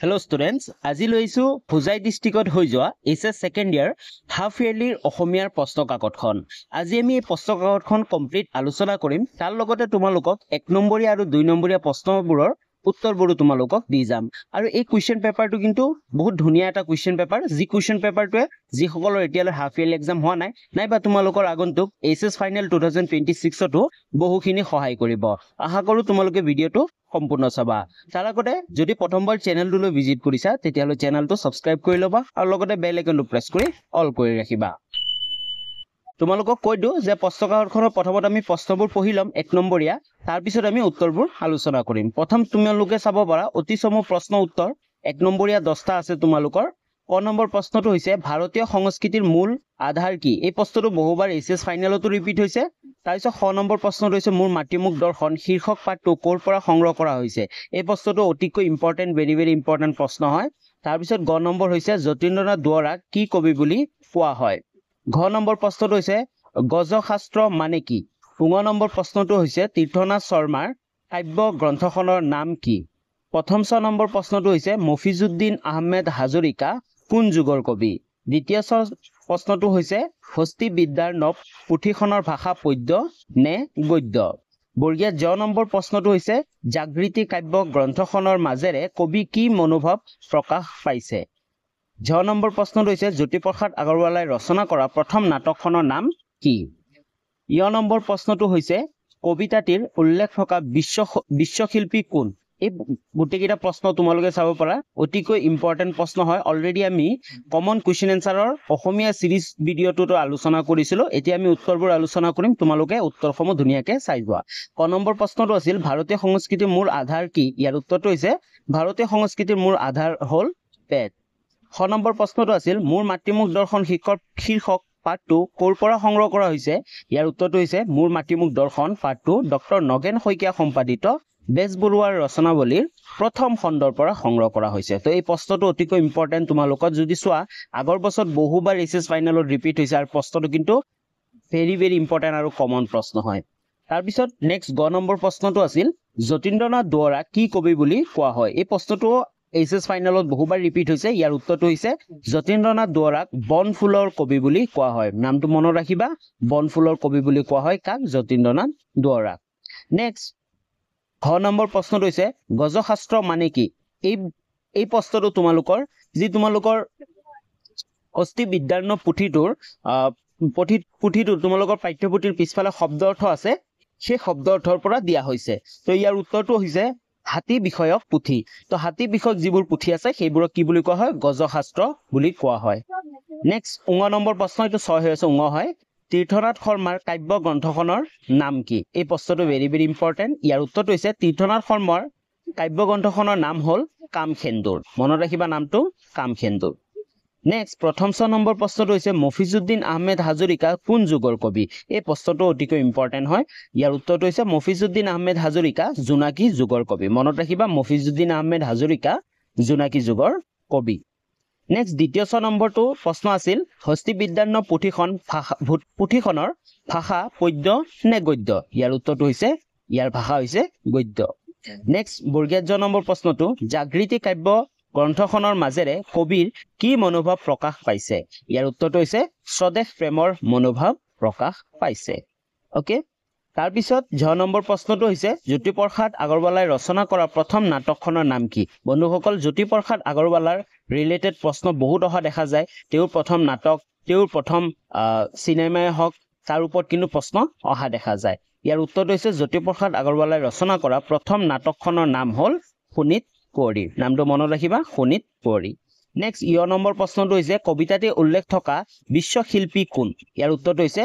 Hello students, আজি লৈছো ভুজাই ডিস্ট্ৰিক্টত হৈ যোৱা এইচএছ সেকেন্ড ইয়াৰ হাফ ইয়াৰলিৰ অসমীয়াৰ প্ৰশ্ন কাকতখন। আজি আমি এই প্ৰশ্ন কাকতখন কমপ্লিট আলোচনা কৰিম। তাৰ লগতে তোমালোকক 1 নম্বৰীয়া আৰু 2 নম্বৰীয়া প্ৰশ্নবোৰৰ উত্তৰবোৰ তোমালোকক দি যাম। আৰু এই কুৱেশ্চন পেপাৰটো কিন্তু বহুত ধুনীয়া এটা কুৱেশ্চন পেপাৰ, যি কুৱেশ্চন পেপাৰটোৱে যিসকলৰ এতিয়ালৈ হাফ ইয়াৰলি এক্সাম হোৱা নাই নাইবা তোমালোকৰ আগন্তুক এইচএছ ফাইনেল 2026তো বহুখিনি সহায় কৰিব। আশা কৰো তোমালোকে ভিডিঅটো সম্পূৰ্ণ চাবা। তাৰ আগতে যদি প্ৰথমবাৰ চেনেলটোলৈ ভিজিট কৰিছা তেতিয়াহলে চেনেলটো সাবস্ক্ৰাইব কৰি লবা আৰু লগতে বেল আইকনটো প্ৰেছ কৰি অল কৰি ৰাখিবা। তোমালোকক কৈ দিও যে প্ৰশ্নকাকতখনৰ প্ৰথমত আমি প্ৰশ্নবোৰ পঢ়ি লম 1 নম্বৰীয়া, তাৰ পিছত আমি উত্তৰবোৰ আলোচনা কৰিম। প্ৰথম তোমালোকে চাব পাৰা অতি চমু প্ৰশ্ন উত্তৰ 1 নম্বৰীয়া 10টা আছে তোমালোকৰ। ক নম্বৰ প্ৰশ্নটো হৈছে ভাৰতীয় সংস্কৃতিৰ মূল আধাৰ কি? এই প্ৰশ্নটো বহুবাৰ এইচএছ ফাইনেলতো ৰিপিট হৈছে। তাৰপিছত খ নম্বৰ প্ৰশ্নটো হৈছে মোৰ মাতৃমুখ দৰ্শন শীৰ্ষক পাঠটো ক'ৰ পৰা সংগ্ৰহ কৰা হৈছে? এই প্ৰশ্নটো অতিকৈ ইম্পৰ্টেন্ট, ভেৰি ইম্পৰ্টেন্ট প্ৰশ্ন হয়। তাৰপিছত গ নম্বৰ হৈছে যতীন্দ্ৰনাথ দুৱৰাক কি কবি বুলি কোৱা হয়? ঘ নম্বৰ প্ৰশ্নটো হৈছে গজশাস্ত্ৰ মানে কি? ঙ নম্বৰ প্ৰশ্নটো হৈছে তীৰ্থনাথ শৰ্মাৰ কাব্য গ্ৰন্থখনৰ নাম কি? প্ৰথম 6 নম্বৰ প্ৰশ্নটো হৈছে মফিজুদ্দিন আহমেদ হাজৰিকা কোন যুগৰ কবি? দ্বিতীয় প্ৰশ্নটো হৈছে হস্তি বিদ্যাৰ নব পুথিখনৰ ভাষা পদ্য নে গদ্য? বৰ্গীয়া জ নম্বৰ প্ৰশ্নটো হৈছে জাগৃতি কাব্য গ্ৰন্থখনৰ মাজেৰে কবি কি মনোভাৱ প্ৰকাশ পাইছে? ঝ নম্বৰ প্ৰশ্নটো হৈছে জ্যোতিপ্ৰসাদ আগৰৱালাই ৰচনা কৰা প্ৰথম নাটকখনৰ নাম কি? য় নম্বৰ প্ৰশ্নটো হৈছে কবিতাটিৰ উল্লেখ থকা বিশ্বশিল্পী কোন? এই গোটেইকেইটা প্ৰশ্ন তোমালোকে চাব পাৰা, অতিকৈ ইম্পৰ্টেন্ট প্ৰশ্ন হয়। অলৰেডি আমি কমন কুৱেশ্যন এনসাৰৰ অসমীয়া সিৰিজ ভিডিঅ'টোতো আলোচনা কৰিছিলো। এতিয়া আমি উত্তৰবোৰ আলোচনা কৰিম, তোমালোকে উত্তৰসমূহ ধুনীয়াকে চাই যোৱা। ক নম্বৰ প্ৰশ্নটো আছিল ভাৰতীয় সংস্কৃতিৰ মূল আধাৰ কি? ইয়াৰ উত্তৰটো হৈছে ভাৰতীয় সংস্কৃতিৰ মূল আধাৰ হ'ল বেদ। খ নম্বৰ প্ৰশ্নটো আছিল মোৰ মাতৃমুখ দৰ্শন শীৰ্ষক পাঠটো ক'ৰ পৰা সংগ্ৰহ কৰা হৈছে? ইয়াৰ উত্তৰটো হৈছে মোৰ মাতৃমুখ দৰ্শন পাঠটো ডক্টৰ নগেন শইকীয়া সম্পাদিত বেজবৰুৱাৰ ৰচনাৱলীৰ প্ৰথম খণ্ডৰ পৰা সংগ্ৰহ কৰা হৈছে। তো এই প্ৰশ্নটো অতিকৈ ইম্পৰ্টেন্ট। তোমালোকক যদি চোৱা আগৰ বছৰত বহুবাৰ এইচএছ ফাইনেলত ৰিপিট হৈছে আৰু প্ৰশ্নটো কিন্তু ভেৰি ইম্পৰ্টেন্ট আৰু কমন প্ৰশ্ন হয়। তাৰপিছত নেক্সট গ নম্বৰ প্ৰশ্নটো আছিল যতীন্দ্ৰনাথ দুৱৰাক কি কবি বুলি কোৱা হয়? এই প্ৰশ্নটো এইচএছ ফাইনেলত বহুবাৰ ৰিপিট হৈছে। ইয়াৰ উত্তৰটো হৈছে যতীন্দ্ৰনাথ দুৱৰাক বনফুলৰ কবি বুলি কোৱা হয়। নামটো মনত ৰাখিবা, বনফুলৰ কবি বুলি কোৱা হয় কাক? যতীন্দ্ৰনাথ দুৱৰাক। নেক্সট ঘ নম্বৰ প্ৰশ্নটো হৈছে গজশাস্ত্ৰ মানে কি? এই প্ৰশ্নটো তোমালোকৰ অস্থি বিদ্যাৰ্ণ পুথিটোৰ তোমালোকৰ পাঠ্যপুথিৰ পিছফালে শব্দ অৰ্থ আছে, সেই শব্দ অৰ্থৰ পৰা দিয়া হৈছে। তো ইয়াৰ উত্তৰটো হৈছে হাতী বিষয়ক পুথি। তো হাতী বিষয়ক যিবোৰ পুথি আছে সেইবোৰক কি বুলি কোৱা হয়? গজশাস্ত্ৰ বুলি কোৱা হয়। নেক্সট ঙ নম্বৰ প্ৰশ্ন, এইটো 6 হৈ আছে, ঙ হয় তীৰ্থনাথ শৰ্মাৰ কাব্য গ্ৰন্থখনৰ নাম কি? এই প্ৰশ্নটো ভেৰি ইম্পৰ্টেন্ট। ইয়াৰ উত্তৰটো হৈছে তীৰ্থনাথ শৰ্মাৰ কাব্য গ্ৰন্থখনৰ নাম হ'ল কামসেন্দুৰ। মনত ৰাখিবা নামটো কামসেন্দুৰ। নেক্সট প্ৰথম 6 নম্বৰ প্ৰশ্নটো হৈছে মফিজুদ্দিন আহমেদ হাজৰিকা কোন যুগৰ কবি? এই প্ৰশ্নটো অতিকৈ ইম্পৰ্টেন্ট হয়। ইয়াৰ উত্তৰটো হৈছে মফিজুদ্দিন আহমেদ হাজৰিকা জোনাকী যুগৰ কবি। মনত ৰাখিবা মফিজুদ্দিন আহমেদ হাজৰিকা জোনাকী যুগৰ কবি। নেক্সট দ্বিতীয় 6 নম্বৰটো প্ৰশ্ন আছিল হস্তি বিদ্যাৰ্ণ পুথিখনৰ ভাষা পদ্য নে গদ্য? ইয়াৰ উত্তৰটো হৈছে ইয়াৰ ভাষা হৈছে গদ্য। নেক্সট বৰ্গীয়া জ নম্বৰ প্ৰশ্নটো জাগৃতি কাব্য গ্ৰন্থখনৰ মাজেৰে কবিৰ কি মনোভাৱ প্ৰকাশ পাইছে? ইয়াৰ উত্তৰটো হৈছে স্বদেশ প্ৰেমৰ মনোভাৱ প্ৰকাশ পাইছে। অকে, তাৰপিছত ঝ নম্বৰ প্ৰশ্নটো হৈছে জ্যোতিপ্ৰসাদ আগৰৱালাই ৰচনা কৰা প্ৰথম নাটকখনৰ নাম কি? বন্ধুসকল, জ্যোতিপ্ৰসাদ আগৰৱালাৰ ৰিলেটেড প্ৰশ্ন বহুত অহা দেখা যায়। তেওঁৰ প্ৰথম নাটক, তেওঁৰ প্ৰথম চিনেমাই হওক, তাৰ ওপৰত কিন্তু প্ৰশ্ন অহা দেখা যায়। ইয়াৰ উত্তৰটো হৈছে জ্যোতিপ্ৰসাদ আগৰৱালাই ৰচনা কৰা প্ৰথম নাটকখনৰ নাম হ'ল শোণিত কুঁৱৰী। নামটো মনত ৰাখিবা, শোণিত কুঁৱৰী। নেক্সট য় নম্বৰ প্ৰশ্নটো হৈছে কবিতাতে উল্লেখ থকা বিশ্বশিল্পী কোন? ইয়াৰ উত্তৰটো হৈছে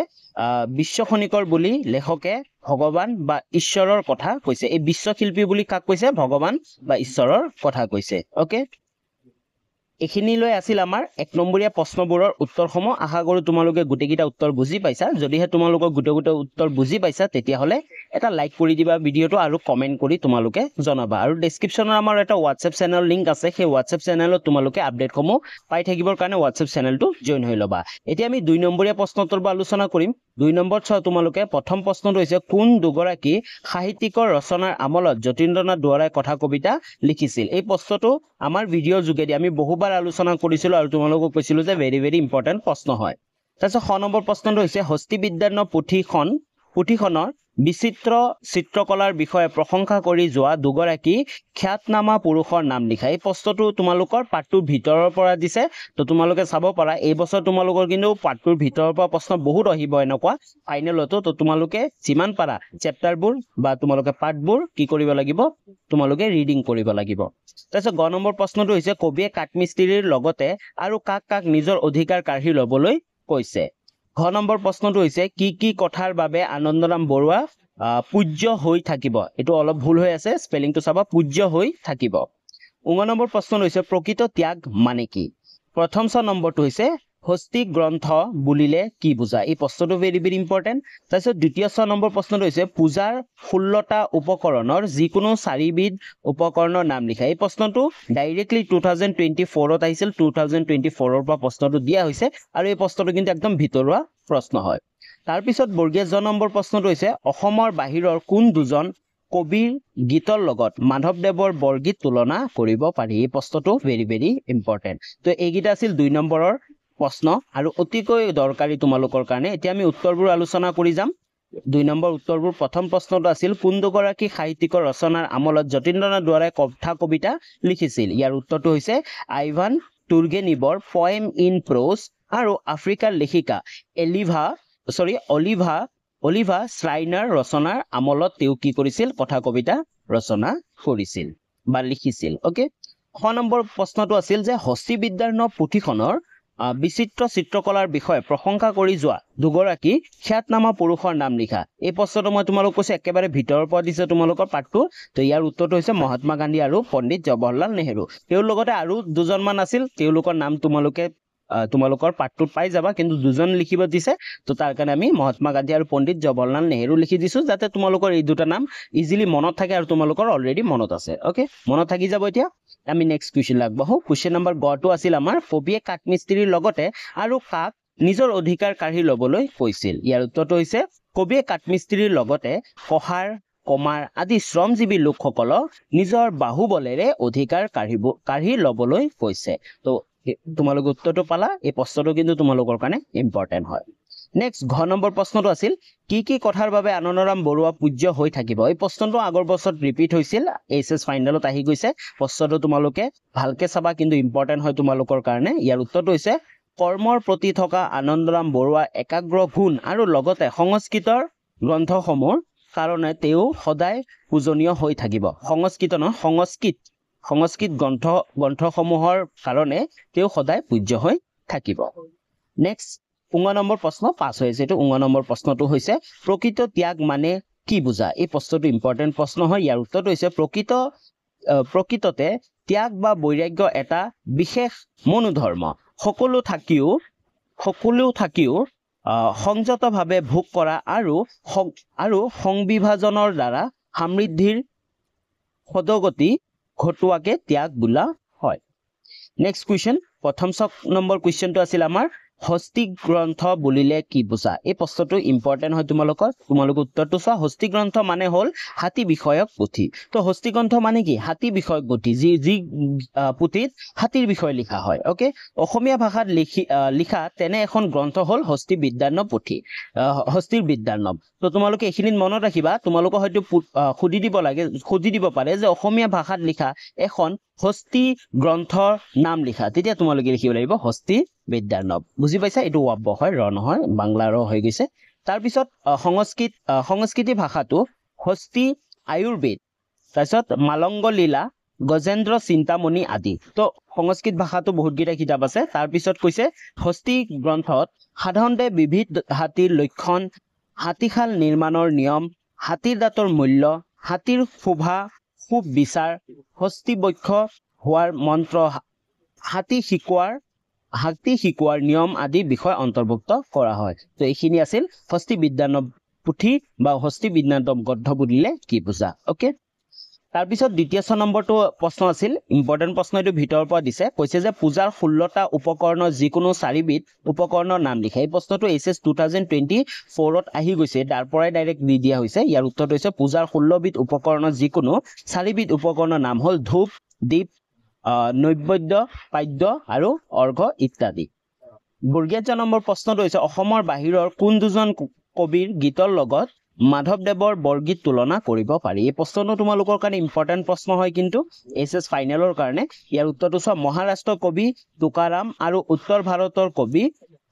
বিশ্বখনিকৰ বুলি লেখকে ভগৱান বা ঈশ্বৰৰ কথা কৈছে। এই বিশ্বশিল্পী বুলি কাক কৈছে? ভগৱান বা ঈশ্বৰৰ কথা কৈছে। অকে, এইখিনিলৈ আছিল আমাৰ 1 নম্বৰীয়া প্ৰশ্নবোৰৰ উত্তৰসমূহ আশা কৰোঁ তোমালোকে গোটেইকেইটা উত্তৰ বুজি পাইছা যদিহে তোমালোকৰ গোটেই উত্তৰ বুজি পাইছা তেতিয়াহ'লে এটা লাইক কৰি দিবা ভিডিঅ'টো আৰু কমেন্ট কৰি তোমালোকে জনাবা আৰু ডেসক্ৰিপচনৰ আমাৰ এটা WhatsApp চেনেল লিংক আছে সেই WhatsApp চেনেলত তোমালোকে আপডেটসমূহ পাই থাকিবৰ কাৰণে WhatsApp চেনেলটো জয়েন হৈ ল'বা এতিয়া আমি 2 নম্বৰীয়া প্ৰশ্নটোৰ পৰা আলোচনা কৰিম 2 নম্বৰত চাও তোমালোকে প্ৰথম প্ৰশ্নটো হৈছে কোন দুগৰাকী সাহিত্যিকৰ ৰচনাৰ আমলত যতীন্দ্ৰনাথ দুৱৰাই কথা কবিতা লিখিছিল এই প্ৰশ্নটো আমাৰ ভিডিঅ'ৰ যোগেদি আমি বহুবাৰ আলোচনা কৰিছিলো আৰু তোমালোকক কৈছিলো যে ভেৰি ইম্পৰ্টেন্ট প্ৰশ্ন হয় তাৰপিছত 6 নম্বৰ প্ৰশ্নটো হৈছে হস্তি বিদ্যান্ন পুথিখনৰ বিচিত্ৰ চিত্ৰকলাৰ বিষয়ে প্ৰশংসা কৰি যোৱা দুগৰাকী খ্যাতনামা পুৰুষৰ নাম লিখা এই প্ৰশ্নটো তোমালোকৰ পাঠটোৰ ভিতৰৰ পৰা দিছে তো তোমালোকে চাব পাৰা এই বছৰ তোমালোকৰ কিন্তু পাঠটোৰ ভিতৰৰ পৰা প্ৰশ্ন বহুত আহিব এনেকুৱা ফাইনেলতো তো তোমালোকে যিমান পাৰা চেপ্টাৰবোৰ বা তোমালোকে পাঠবোৰ কি কৰিব লাগিব তোমালোকে ৰিডিং কৰিব লাগিব তাৰপিছত 9 নম্বৰ প্ৰশ্নটো হৈছে কবিয়ে কাঠমিস্ত্ৰীৰ লগতে আৰু কাক কাক নিজৰ অধিকাৰ কাঢ়ি ল'বলৈ কৈছে 10 নম্বৰ প্ৰশ্নটো হৈছে কি কথাৰ বাবে আনন্দৰাম বৰুৱা পূজ্য হৈ থাকিব এটো অলপ ভুল হৈ আছে স্পেলিংটো চাবা পূজ্য হৈ থাকিব 19 নম্বৰ প্ৰশ্নটো হৈছে প্ৰকৃত ত্যাগ মানে কি প্ৰথম 6 নম্বৰটো হৈছে হস্তি গ্ৰন্থ বুলিলে কি বুজা এই প্ৰশ্নটো ভেৰি ইম্পৰ্টেন্ট তাৰপিছত দ্বিতীয় 6 নম্বৰ প্ৰশ্নটো হৈছে পূজাৰ 16টা উপকৰণৰ যিকোনো 4বিধ উপকৰণৰ নাম লিখা এই প্ৰশ্নটো ডাইৰেক্টলি 2024 ত আহিছিল 2024 ৰ পৰা প্ৰশ্নটো দিয়া হৈছে আৰু এই প্ৰশ্নটো কিন্তু একদম ভিতৰুৱা প্ৰশ্ন হয় তাৰ পিছত বৰ্গীয় 1 নম্বৰ প্ৰশ্নটো হৈছে অসমৰ বাহিৰৰ কোন দুজন কবিৰ গীতৰ লগত মাধৱদেৱৰ বৰগীত তুলনা কৰিব পাৰি এই প্ৰশ্নটো ভেৰি ইম্পৰ্টেন্ট তো এইগিটা আছিল 2 নম্বৰৰ প্ৰশ্ন আৰু অতিকৈ দৰকাৰী তোমালোকৰ কাৰণে এতিয়া আমি উত্তৰবোৰ আলোচনা কৰি যাম 2 নম্বৰ উত্তৰবোৰ প্ৰথম প্ৰশ্নটো আছিল কোন দুগৰাকী সাহিত্যিকৰ ৰচনাৰ আমলত যতীন্দ্ৰনাথ দুৱৰাই কথা কবিতা লিখিছিল ইয়াৰ উত্তৰটো হৈছে আইভান তুৰ্গেনিভৰ পয়েম ইন প্ৰোজ আৰু আফ্ৰিকাৰ লেখিকা অলিভা শ্ৰাইনাৰ ৰচনাৰ আমলত তেওঁ কি কৰিছিল কথা কবিতা ৰচনা কৰিছিল বা লিখিছিল ওকে 6 নম্বৰ প্ৰশ্নটো আছিল যে হস্তি বিদ্যান্ন পুথিখনৰ বিচিত্ৰ চিত্ৰকলাৰ বিষয়ে প্ৰশংসা কৰি যোৱা দুগৰাকী খ্যাতনামা পুৰুষৰ নাম লিখা এই প্ৰশ্নটো মই তোমালোকক কৈছে একেবাৰে ভিতৰৰ পৰা দিছে তোমালোকৰ পাঠটো তো ইয়াৰ উত্তৰটো হৈছে মহাত্মা গান্ধী আৰু পণ্ডিত জৱাহৰলাল নেহেৰু তেওঁৰ লগতে আৰু দুজনমান আছিল তেওঁলোকৰ নাম তোমালোকৰ পাঠটোত পাই যাবা কিন্তু দুজন লিখিব দিছে তো তাৰ কাৰণে আমি মহাত্মা গান্ধী আৰু পণ্ডিত জৱাহৰলাল নেহেৰু লিখি দিছো যাতে তোমালোকৰ এই দুটা নাম ইজিলি মনত থাকে আৰু তোমালোকৰ অলৰেডি মনত আছে ওকে মনত থাকি যাব এতিয়া আমি নেক্সট কুৱেশ্যন আগবাঢ়ো কুৱেশ্যন নম্বৰ গটো আছিল আমাৰ কবিয়ে কাঠমিস্ত্ৰীৰ লগতে আৰু কাক নিজৰ অধিকাৰ কাঢ়ি ল'বলৈ কৈছিল ইয়াৰ উত্তৰটো হৈছে কবিয়ে কাঠমিস্ত্ৰীৰ লগতে কহাৰ কমাৰ আদি শ্ৰমজীৱী লোকসকলক নিজৰ বাহুবলেৰে অধিকাৰ কাঢ়ি ল'বলৈ কৈছে তো তোমালোকে উত্তৰটো পালা এই প্ৰশ্নটো কিন্তু তোমালোকৰ কাৰণে ইম্পৰ্টেন্ট হয় নেক্সট ঘ নম্বৰ প্ৰশ্নটো আছিল কি কথাৰ বাবে আনন্দৰাম বৰুৱা পূজ্য হৈ থাকিব এই প্ৰশ্নটো আগৰ বছৰত ৰিপিট হৈছিল এইচএছ ফাইনেলত আহি গৈছে প্ৰশ্নটো তোমালোকে ভালকে চাবা কিন্তু ইম্পৰ্টেন্ট হয় তোমালোকৰ কাৰণে ইয়াৰ উত্তৰটো হৈছে কৰ্মৰ প্ৰতি থকা আনন্দৰাম বৰুৱা একাগ্ৰ গুণ আৰু লগতে সংস্কৃতৰ গ্ৰন্থসমূহৰ কাৰণে তেওঁ সদায় পূজনীয় হৈ থাকিব সংস্কৃত গ্ৰন্থসমূহৰ কাৰণে তেওঁ সদায় পূজ্য হৈ থাকিব নেক্সট 19 নম্বৰ প্ৰশ্ন পাছ হৈছে এটো 19 নম্বৰ প্ৰশ্নটো হৈছে প্ৰকৃত ত্যাগ মানে কি বুজা এই প্ৰশ্নটো ইম্পৰ্টেন্ট প্ৰশ্ন হয় ইয়াৰ উত্তৰটো হৈছে প্ৰকৃততে ত্যাগ বা বৈৰাগ্য এটা বিশেষ মনোধৰ্ম সকলো থাকিও সংযতভাৱে ভোগ কৰা আৰু সংবিভাজনৰ দ্বাৰা সমৃদ্ধিৰ সদগতি ঘটুৱাকে ত্যাগ বোলা হয় নেক্সট কুৱেশ্যন প্ৰথম 6 নম্বৰ কুৱেশ্যনটো আছিল আমাৰ হস্তি গ্ৰন্থ বুলিলে কি বুজা এই প্ৰশ্নটো ইম্পৰ্টেন্ট হয় তোমালোকৰ উত্তৰটো চোৱা হস্তি গ্ৰন্থ মানে হল হাতী বিষয়ক পুথি তো হস্তি গ্ৰন্থ মানে কি হাতী বিষয়ক পুথি যি পুথিত হাতীৰ বিষয় লিখা হয় ওকে অসমীয়া ভাষাত লিখা তেনে এখন গ্ৰন্থ হল হস্তি বিদ্যান্ন পুথি হস্তিৰ বিদ্যান্নম তো তোমালোকে এখিনিত মনত ৰাখিবা তোমালোকে হয়তো খুদি দিব পাৰে যে অসমীয়া ভাষাত লিখা এখন হস্তি গ্ৰন্থৰ নাম লিখা তেতিয়া তোমালোকে লিখিব লাগিব হস্তি বিদ্যান্নম বুজি পাইছা এটো ওয়াব্য হয় ৰ নহয় বাংলা ৰ হৈ গৈছে তাৰ পিছত সংস্কৃতি ভাষাটো হস্তি আয়ুৰ্বেদ তাৰপিছত মালংগ লীলা গজেন্দ্ৰ চিন্তামণি আদি তো সংস্কৃত ভাষাটো বহুত গিটা কিতাপ আছে তাৰ পিছত কৈছে হস্তি গ্ৰন্থত সাধাৰণতে বিবিধ হাতীৰ লক্ষণ হাতীশাল নিৰ্মাণৰ নিয়ম হাতীৰ দাঁতৰ মূল্য হাতীৰ শুভ বিচাৰ হস্তি বক্ষ হোৱাৰ মন্ত্ৰ হাতী শিকোৱাৰ নিয়ম আদি বিষয় অন্তৰ্ভুক্ত কৰা হয় তো এইখিনি আছিল হস্তি বিজ্ঞান পুথি বা হস্তি বিজ্ঞান গদ্য বুলিলে কি বুজা ওকে তাৰপিছত দ্বিতীয় নম্বৰটো প্ৰশ্ন আছিল ইম্পৰ্টেন্ট প্ৰশ্ন এইটো ভিতৰৰ পৰা দিছে কৈছে যে পূজাৰ 16টা উপকৰণৰ যিকোনো 4বিধ উপকৰণৰ নাম লিখা এই প্ৰশ্নটো HS 2024 ত আহি গৈছে তাৰ পৰাই ডাইৰেক্ট দি দিয়া হৈছে ইয়াৰ উত্তৰটো হৈছে পূজাৰ 16বিধ উপকৰণৰ যিকোনো 4বিধ উপকৰণৰ নাম হ'ল ধূপ দীপ নৈবেদ্য পাদ্য আৰু অৰ্ঘ্য ইত্যাদি বৰ্গীয় নম্বৰ প্ৰশ্নটো হৈছে অসমৰ বাহিৰৰ কোন দুজন কবিৰ গীতৰ লগত মাধৱদেৱৰ বৰগীত তুলনা কৰিব পাৰি এই প্ৰশ্নটো তোমালোকৰ কাৰণে ইম্পৰ্টেন্ট প্ৰশ্ন হয় কিন্তু SS ফাইনেলৰ কাৰণে ইয়াৰ উত্তৰটো চোৱা মহাৰাষ্ট্ৰৰ কবি তুকাৰাম আৰু উত্তৰ ভাৰতৰ কবি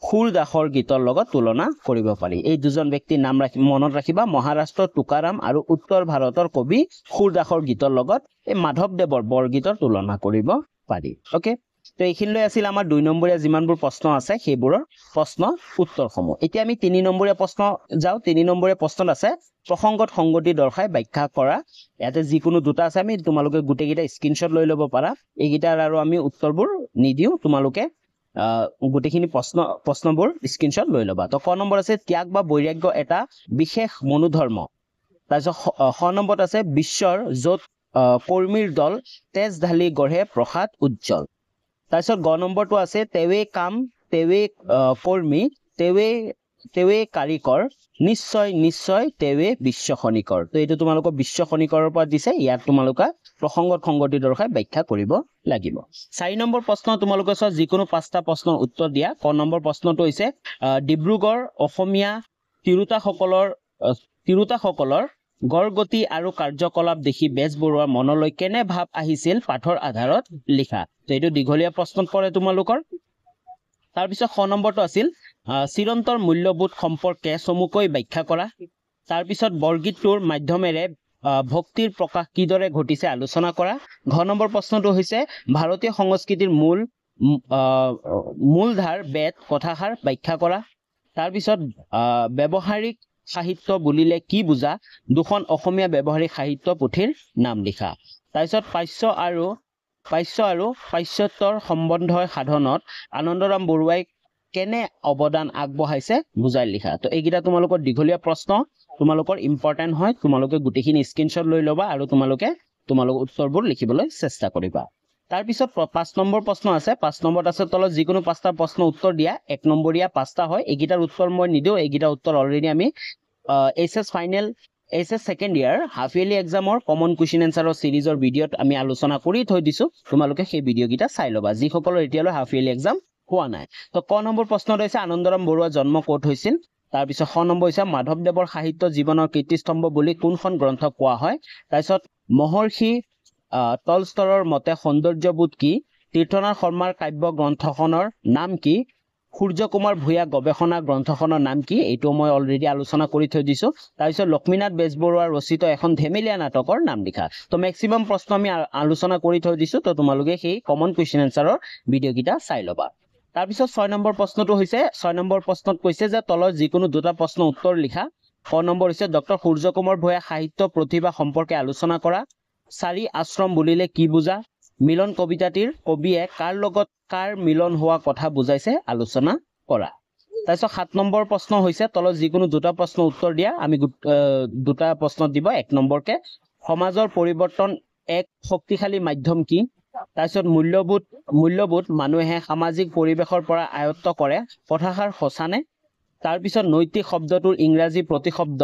সুৰদাসৰ গীতৰ লগত তুলনা কৰিব পাৰি এই দুজন ব্যক্তিৰ নাম মনত ৰাখিবা মহাৰাষ্ট্ৰৰ তুকাৰাম আৰু উত্তৰ ভাৰতৰ কবি সুৰদাসৰ গীতৰ লগত এই মাধৱদেৱৰ বৰগীতৰ তুলনা কৰিব পাৰি ওকে তো এইখিনিলৈ আছিল আমাৰ 2 নম্বৰীয়া যিমানবোৰ প্ৰশ্ন আছে সেইবোৰৰ প্ৰশ্ন উত্তৰসমূহ এতিয়া আমি 3 নম্বৰীয়া প্ৰশ্ন যাও 3 নম্বৰীয়া প্ৰশ্নত আছে প্ৰসংগত সংগতি দৰ্শাই ব্যাখ্যা কৰা ইয়াতে যিকোনো দুটা আছে আমি তোমালোকে গুটেকিটা স্ক্ৰিনশ্বট লৈ ল'ব পাৰা এইগিটাৰ আৰু আমি উত্তৰবোৰ নিদিও তোমালোকে গুটেখিনি প্ৰশ্নবোৰ স্ক্ৰিনশ্বট লৈ ল'বা তো ক নম্বৰ আছে ত্যাগ বা বৈৰাগ্য এটা বিশেষ মনোধৰ্ম তাৰপিছত খ নম্বৰত আছে বিশ্বৰ য'ত কৰ্মীৰ দল তেজ ঢালি গঢ়ে প্ৰসাদ উজ্জ্বল তাৰপিছত গ নম্বৰটো আছে তেৱে কাম তেৱে কৰ্মী তেৱে কাৰিকৰ নিশ্চয় তেৱে বিশ্ব খনিকৰ তো এইটো তোমালোকৰ বিশ্ব খনিকৰৰ পৰা দিছে ইয়াত তোমালোকে প্ৰসংগত সংগতি দৰ্শাই ব্যাখ্যা কৰিব লাগিব 4 নম্বৰ প্ৰশ্ন তোমালোকে চোৱা যিকোনো 5টা প্ৰশ্নৰ উত্তৰ দিয়া ক নম্বৰ প্ৰশ্নটো হৈছে ডিব্ৰুগড় অসমীয়া তিৰোতাসকলৰ গড়গতি আৰু কাৰ্যকলাপ দেখি বেজবৰুৱাৰ মনলৈ কেনে ভাৱ আহিছিল পাঠৰ আধাৰত লিখা তো এইটো দীঘলীয়া প্ৰশ্ন পৰে তোমালোকৰ তাৰ পিছত খ নম্বৰটো আছিল চিৰন্তৰ মূল্যবোধ সম্পৰ্কে চমুকৈ ব্যাখ্যা কৰা তাৰ পিছত বৰগীতটোৰ মাধ্যমেৰে ভক্তিৰ প্ৰকাশ কিদৰে ঘটিছে আলোচনা কৰা ঘ নম্বৰ প্ৰশ্নটো হৈছে ভাৰতীয় সংস্কৃতিৰ মূলধাৰ বেদ কথাষাৰ ব্যাখ্যা কৰা তাৰ পিছত ব্যৱহাৰিক সাহিত্য বুলিলে কি বুজা দুখন অসমীয়া ব্যৱহাৰিক সাহিত্য পুথিৰ নাম লিখা তাৰপিছত পাশ্য আৰু পাশ্চাত্যৰ সম্বন্ধ সাধনত আনন্দৰাম বৰুৱাই কেনে অৱদান আগবঢ়াইছে বুজাই লিখা তো এইগিটা তোমালোকৰ দীঘলীয়া প্ৰশ্ন তোমালোকৰ ইম্পৰ্টেন্ট হয় তোমালোকে গুটেখিনি স্ক্ৰিনশ্বট লৈ ল'বা আৰু তোমালোকে উত্তৰবোৰ লিখিবলৈ চেষ্টা কৰিবা তাৰ পিছত 5 নম্বৰ প্ৰশ্ন আছে 5 নম্বৰত আছে তলত যিকোনো 5টা প্ৰশ্ন উত্তৰ দিয়া 1 নম্বৰীয়া 5টা হয় এইগিটাৰ উত্তৰ মই নিদিও এইগিটা উত্তৰ অলৰেডি আমি SS সেকেন্ড ইয়াৰ হাফ ইয়াৰলি এক্সামৰ কমন কুৱেশ্যন এনসাৰৰ সিৰিজৰ ভিডিঅ'ত আমি আলোচনা কৰি থৈ দিছো তোমালোকে সেই ভিডিঅ'গিটা চাই ল'বা যিসকলৰ এতিয়ালৈ হাফ ইয়াৰলি এক্সাম হোৱা নাই তো ক নম্বৰ প্ৰশ্নটো হৈছে আনন্দৰাম বৰুৱাৰ জন্ম ক'ত হৈছিল তাৰ পিছত খ নম্বৰ হৈছে মাধৱদেৱৰ সাহিত্য জীৱনৰ কীৰ্তিস্তম্ভ বুলি কোনখন গ্ৰন্থ কোৱা হয় তাৰ পিছত মহৰ্ষি টলষ্টৰৰ মতে সৌন্দৰ্যবোধ কি তীৰ্থনাথ শৰ্মাৰ কাব্য গ্ৰন্থখনৰ নাম কি সূৰ্য কুমাৰ ভূঞা গৱেষণা গ্ৰন্থখনৰ নাম কি এইটো মই অলৰেডি আলোচনা কৰি থৈ দিছো তাৰ পিছত লক্ষ্মীনাথ বেজবৰুৱাৰ ৰচিত এখন ধেমেলীয়া নাটকৰ নাম লিখা তো ম্যাক্সিমাম প্ৰশ্ন আমি আলোচনা কৰি থৈ দিছো তো তোমালোকে সেই কমন কুৱেশ্যন এনসাৰৰ ভিডিঅ'গিটা চাই ল'বা তাৰ পিছত 6 নম্বৰ প্ৰশ্নটো হৈছে 6 নম্বৰ প্ৰশ্নত কৈছে যে তলত যিকোনো দুটা প্ৰশ্ন উত্তৰ লিখা ক নম্বৰ হৈছে ডক্টৰ সূৰ্য কুমাৰ ভূঞা সাহিত্য প্ৰতিভা সম্পৰ্কে আলোচনা কৰা 4 আশ্ৰম বুলিলে কি বুজা মিলন কবিতাটিৰ কবিয়ে কাৰ লগত কাৰ মিলন হোৱা কথা বুজাইছে আলোচনা কৰা তাৰপিছত 7 নম্বৰ প্ৰশ্ন হৈছে তলত যিকোনো দুটা প্ৰশ্ন উত্তৰ দিয়া আমি দুটা প্ৰশ্ন দিব 1 নম্বৰকে সমাজৰ পৰিৱৰ্তন এক শক্তিশালী মাধ্যম কি তাৰপিছত মূল্যবোধ মানুহে সামাজিক পৰিৱেশৰ পৰা আয়ত্ত কৰে কথাষাৰ সঁচানে তাৰপিছত নৈতিক শব্দটোৰ ইংৰাজী প্ৰতিশব্দ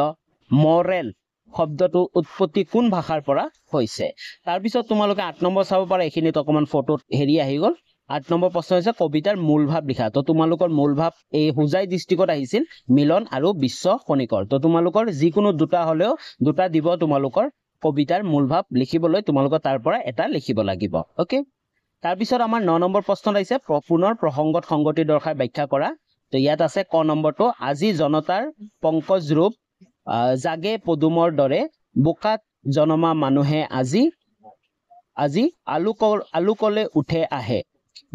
মৰেল শব্দটো উৎপত্তি কোন ভাষাৰ পৰা হৈছে তাৰপিছত তোমালোকে 8 নম্বৰ চাব পাৰা এইখিনিত অকমান ফটোত হেৰি আহি গ'ল 8 নম্বৰ প্ৰশ্ন হৈছে কবিতাৰ মূল ভাৱ লিখা তো তোমালোকৰ মূল ভাৱ এই হুজাই ডিস্ট্ৰিক্টত আহিছিল মিলন আৰু বিশ্ব খনিকৰ তো তোমালোকৰ যিকোনো দুটা হলেও দুটা দিব তোমালোকৰ কবিতাৰ মূল ভাৱ লিখিবলৈ তোমালোকৰ তাৰ পৰা এটা লিখিব লাগিব ওকে তাৰ পিছত আমাৰ 9 নম্বৰ প্ৰশ্নত আহিছে পুনৰ প্ৰসংগত সংগতি দৰ্শাই ব্যাখ্যা কৰা তো ইয়াত আছে ক নম্বৰটো আজি জনতাৰ পংকজ ৰূপ জাগে পদুমৰ দৰে বোকাত জনমা মানুহে আজি আলোকলে উঠে আহে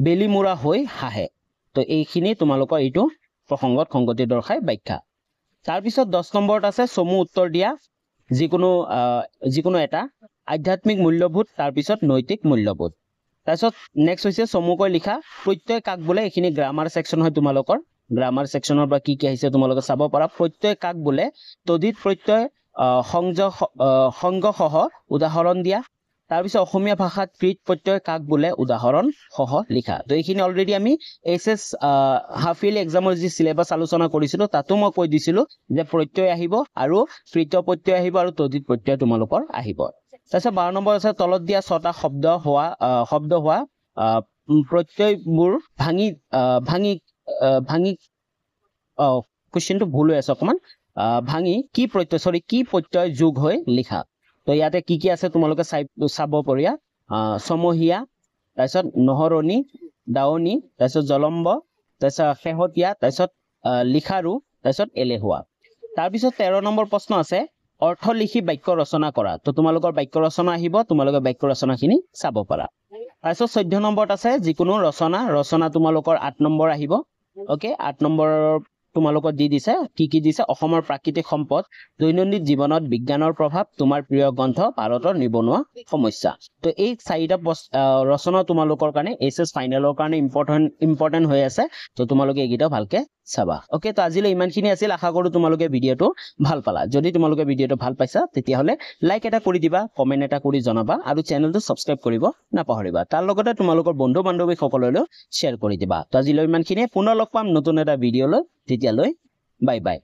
বেলিমুৰা হৈ হাহে তো এইখিনি তোমালোকৰ এইটো প্ৰসংগত সংগতি দৰ্শাই ব্যাখ্যা তাৰ পিছত 10 নম্বৰত আছে চমু উত্তৰ দিয়া যিকোনো এটা আধ্যাত্মিক মূল্যবোধ তাৰ পিছত নৈতিক মূল্যবোধ তাৰপিছত নেক্সট হৈছে চমুকৈ লিখা প্ৰত্যয় কাক বোলে এইখিনি গ্ৰামাৰ সেকশন হয় তোমালোকৰ গ্ৰামাৰ সেকশনৰ পৰা কি আহিছে তোমালোকে চাব পাৰা প্ৰত্যয় কাক বোলে তদিত প্ৰত্যয় সংগ সহ উদাহৰণ দিয়া তাৰপিছত অসমীয়া ভাষাত কৃত প্ৰত্যয় কাক বোলে উদাহৰণ সহ লিখা তো এইখিনি অলৰেডি আমি এছএছ হাফ ইয়াৰলি এক্সামৰ যি সিলেবাস আলোচনা কৰিছিলো তাতো মই কৈ দিছিলো যে প্ৰত্যয় আহিব আৰু কৃত প্ৰত্যয় আহিব আৰু তদিত প্ৰত্যয় তোমালোকৰ আহিব তাৰপিছত 12 নম্বৰ আছে তলত দিয়া ছটা শব্দ হোৱা প্ৰত্যয়বোৰ ভাঙি কোৱেশ্চনটো ভুল হৈ আছে অকমান ভাঙি কি প্ৰত্যয় যোগ হৈ লিখা তো ইয়াতে কি আছে তোমালোকে চাব পৰিয়া সমহীয়া তাৰপিছত নহৰণী দাৱনী তাৰপিছত জলম্ব তাৰপিছত শেহতীয়া তাৰপিছত লিখাৰু তাৰপিছত এলেহুৱা তাৰপিছত 13 নম্বৰ প্ৰশ্ন আছে অৰ্থ লিখি বাক্য ৰচনা কৰা তো তোমালোকৰ বাক্য ৰচনা আহিব তোমালোকে বাক্য ৰচনাখিনি চাব পাৰা তাৰপিছত 14 নম্বৰত আছে যিকোনো ৰচনা তোমালোকৰ 8 নম্বৰ আহিব ওকে 8 নম্বৰ তোমালোকৰ দি দিছে কি দিছে অসমৰ প্ৰাকৃতিক সম্পদ দৈনন্দিন জীৱনত বিজ্ঞানৰ প্ৰভাৱ তোমাৰ প্ৰিয় গ্ৰন্থ ভাৰতৰ নিবনুৱা সমস্যা তো এই চাৰিটা ৰচনা তোমালোকৰ কাৰণে এছএছ ফাইনেলৰ কাৰণে ইম্পৰ্টেন্ট হৈ আছে তো তোমালোকে এইগিটা ভালকে চাবা ওকে তো আজিলৈ ইমানখিনি আছিল আশা কৰো তোমালোকে ভিডিওটো ভাল পালা যদি তোমালোকে ভিডিওটো ভাল পাইছা তেতিয়া হলে লাইক এটা কৰি দিবা কমেন্ট এটা কৰি জনাবা আৰু চেনেলটো সাবস্ক্ৰাইব কৰিব নাপাহৰিবা তাৰ লগতে তোমালোকৰ বন্ধু বান্ধৱী সকললৈ শ্বেয়াৰ কৰি দিবা তো আজিলৈ ইমানখিনি পুনৰ লগ পাম নতুন এটা ভিডিওলৈ তেতিয়ালৈ বাই বাই